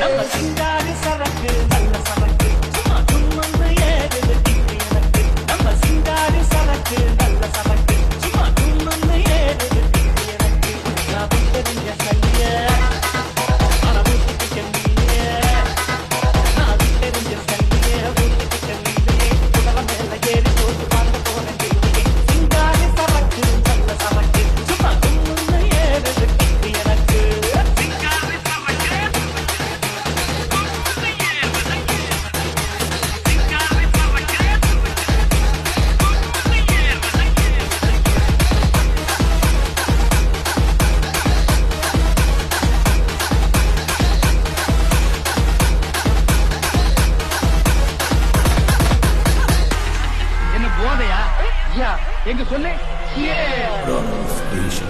நம்ம சிங்காரி சரக்கு நல்ல சரக்கு சும்மா தும்மன்னு ஏறுது கிக்கு எனக்கு நம்ம சிங்காரி சரக்கு நல்ல சரக்கு சும்மா தும்மன்னு ஏறுது கிக்கு எனக்கு நான் விட்டறிஞ்ச சல்லிய ஆனா வீட்டுக்கு செல்லிய நான் விட்டறிஞ்ச சல்லிய வீட்டுக்கு செல்லியே உடல மேல ஏறி போட்டு வாங்க போன கேள்வியே சிங்காரி சரக்கு நல்ல சரக்கு சும்மா தும்மன்னு ஏறுது கிக்கு எனக்கு சிங்காரி சரக்கு என்ன போதையா? யா, எங்க சொல்லு. Run Station.